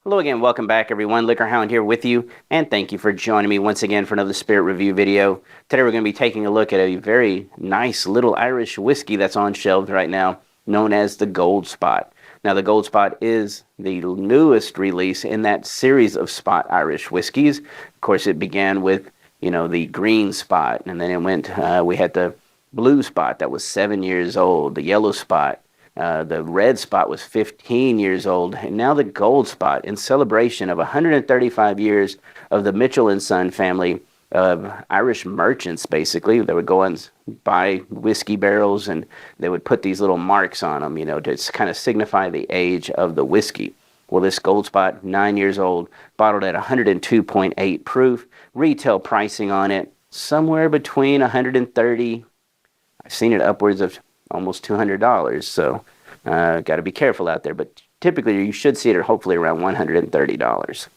Hello again, welcome back everyone. LiquorHound here with you, and thank you for joining me once again for another spirit review video. Today we're going to be taking a look at a very nice little Irish whiskey that's on shelves right now, known as the Gold Spot. Now the Gold Spot is the newest release in that series of Spot Irish whiskeys. Of course it began with, the Green Spot, and then we had the Blue Spot that was 7 years old, the Yellow Spot. The red spot was 15 years old, and now the gold spot, in celebration of 135 years of the Mitchell and Son family of Irish merchants, basically. They would go and buy whiskey barrels, and they would put these little marks on them, to kind of signify the age of the whiskey. Well, this gold spot, 9 years old, bottled at 102.8 proof, retail pricing on it, somewhere between 130. I've seen it upwards of almost $200, so got to be careful out there, but typically you should see it hopefully around $130.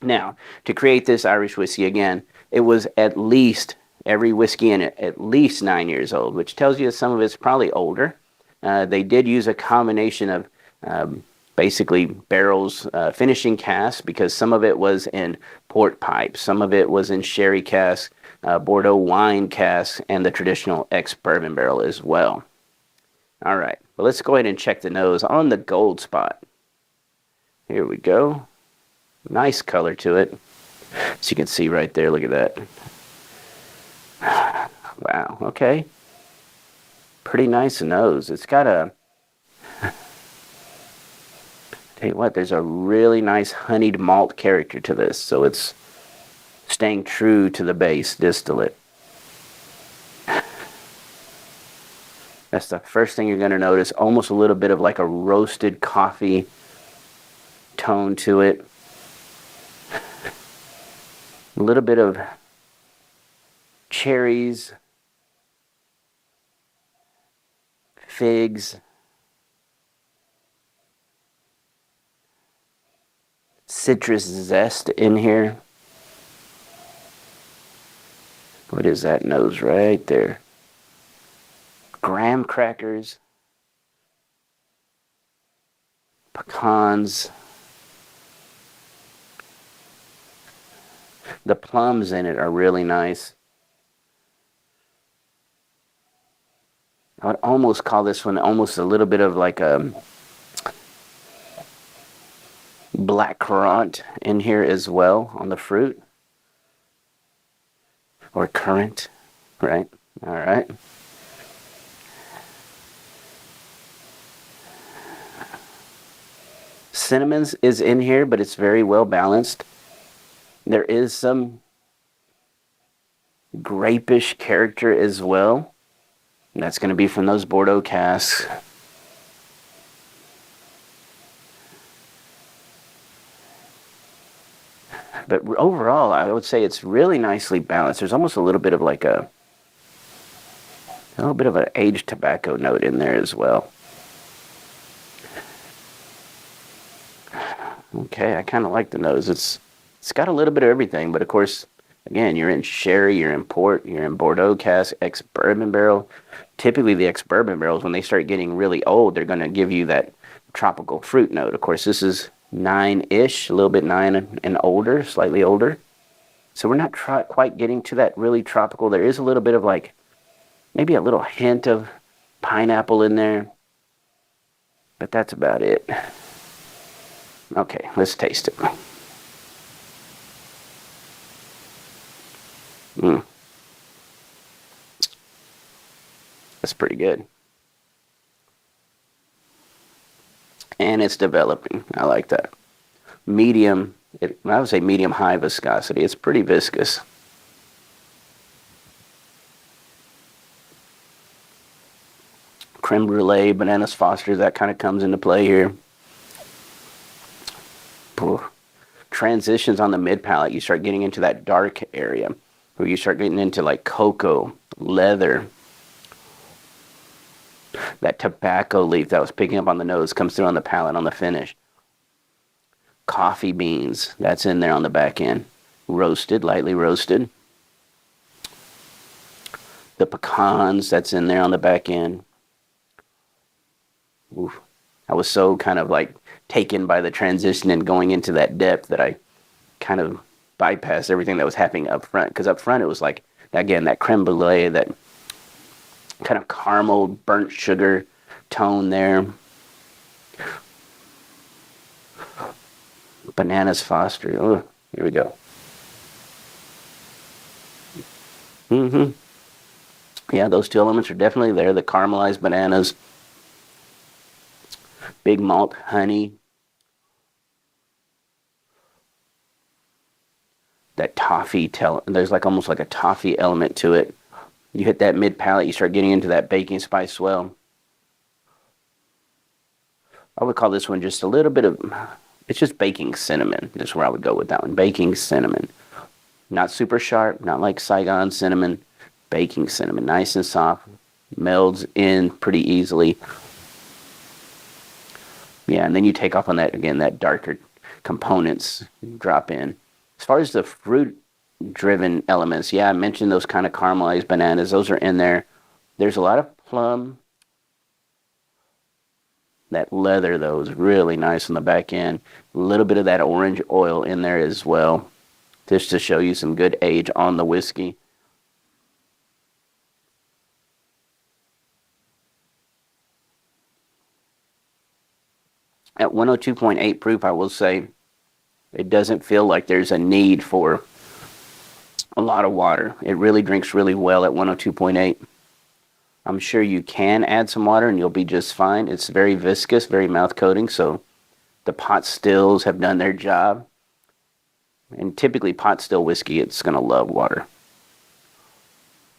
Now, to create this Irish whiskey, again, it was at least, every whiskey in it, at least 9 years old, which tells you some of it's probably older. They did use a combination of basically barrels, finishing casks, because some of it was in port pipes, some of it was in sherry casks, Bordeaux wine casks, and the traditional ex-bourbon barrel as well. All right, well, let's go ahead and check the nose on the Gold Spot. Here we go. Nice color to it. As you can see right there, look at that. Wow, okay. Pretty nice nose. It's got a... Tell you what, there's a really nice honeyed malt character to this, so it's staying true to the base distillate. That's the first thing you're going to notice. Almost a little bit of like a roasted coffee tone to it. A little bit of cherries, figs, citrus zest in here. What is that nose right there? Graham crackers, pecans. The plums in it are really nice. I would almost call this one almost a little bit of like a black currant in here as well on the fruit. Or currant, right? All right. Cinnamon is in here, but it's very well balanced. There is some grapish character as well. And that's going to be from those Bordeaux casks. But overall, I would say it's really nicely balanced. There's almost a little bit of like a little bit of an aged tobacco note in there as well. Okay, I kind of like the nose. It's got a little bit of everything, but of course, again, you're in sherry, you're in port, you're in Bordeaux cask, ex-bourbon barrel. Typically, the ex-bourbon barrels, when they start getting really old, they're going to give you that tropical fruit note. Of course, this is 9-ish, a little bit 9 and older, slightly older. So we're not quite getting to that really tropical. There is a little bit of like, maybe a little hint of pineapple in there, but that's about it. Okay, let's taste it. That's pretty good. And it's developing. I like that. Medium, I would say medium high viscosity. It's pretty viscous. Creme brulee, bananas Foster's, that kind of comes into play here. Transitions on the mid palate, you start getting into that dark area where you start getting into like cocoa, leather. That tobacco leaf that was picking up on the nose comes through on the palate on the finish. Coffee beans, that's in there on the back end. Roasted, lightly roasted. The pecans, that's in there on the back end. Oof. I was so kind of like taken by the transition and going into that depth that I kind of bypassed everything that was happening up front. Because up front it was like, again, that creme brulee, that kind of caramel burnt sugar tone there. Bananas Foster. Oh, here we go. Yeah, those two elements are definitely there. The caramelized bananas, big malt, honey, that toffee. There's like almost like a toffee element to it. You hit that mid palate, you start getting into that baking spice swell. I would call this one just a little bit of, it's just baking cinnamon. That's where I would go with that one. Baking cinnamon. Not super sharp, not like Saigon cinnamon. Baking cinnamon, nice and soft, melds in pretty easily. Yeah, and then you take off on that, again, that darker components drop in. As far as the fruit-driven elements, yeah, I mentioned those kind of caramelized bananas. Those are in there. There's a lot of plum. That leather, though, is really nice on the back end. A little bit of that orange oil in there as well, just to show you some good age on the whiskey. At 102.8 proof, I will say, it doesn't feel like there's a need for a lot of water. It really drinks really well at 102.8. I'm sure you can add some water and you'll be just fine. It's very viscous, very mouth coating, so the pot stills have done their job. And typically pot still whiskey, it's going to love water.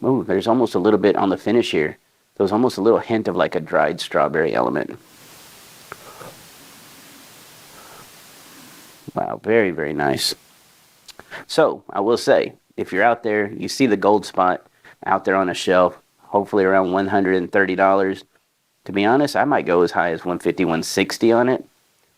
Oh, there's almost a little bit on the finish here. There's almost a little hint of like a dried strawberry element. Wow, very, very nice. So, I will say, if you're out there, you see the Gold Spot out there on a shelf, hopefully around $130. To be honest, I might go as high as $150, $160 on it.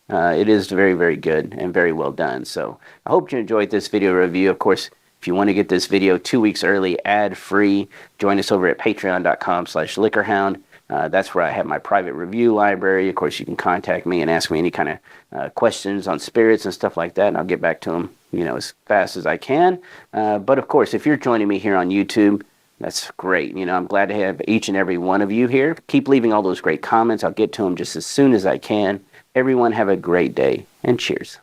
It is very, very good and very well done. So, I hope you enjoyed this video review. Of course, if you want to get this video 2 weeks early, ad-free, join us over at patreon.com/LiquorHound. That's where I have my private review library. Of course, you can contact me and ask me any kind of questions on spirits and stuff like that, and I'll get back to them, as fast as I can. But of course, if you're joining me here on YouTube, that's great. I'm glad to have each and every one of you here. Keep leaving all those great comments. I'll get to them just as soon as I can. Everyone have a great day, and cheers.